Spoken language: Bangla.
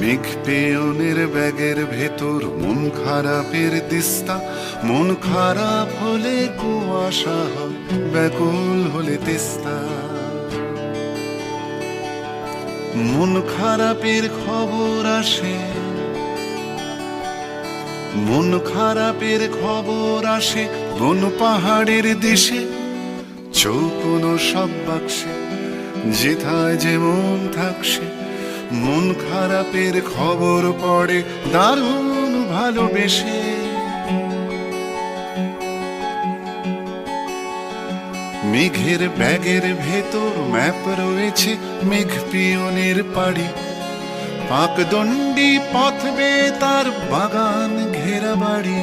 মেঘ পেয়নের ব্যাগের ভেতর মন খারাপের দিস্তা, মন খারাপ হলে কুয়াশা হয়, ব্যাকুল হলে তিস্তা। মন খারাপের খবর আসে, মন খারাপের খবর আসে বন পাহাড়ের দেশে, চৌকোনো সব বাক্সে যেথায় যে মন থাকছে। মন খারাপের খবর পড়ে দারুণ ভালোবেসে। মেঘের ব্যাগের ভেতর ম্যাপ রয়েছে মেঘ পিয়নের পাড়ি, পাকদণ্ডী পথ বেয়ে তার বাগান ঘেরা বাড়ি।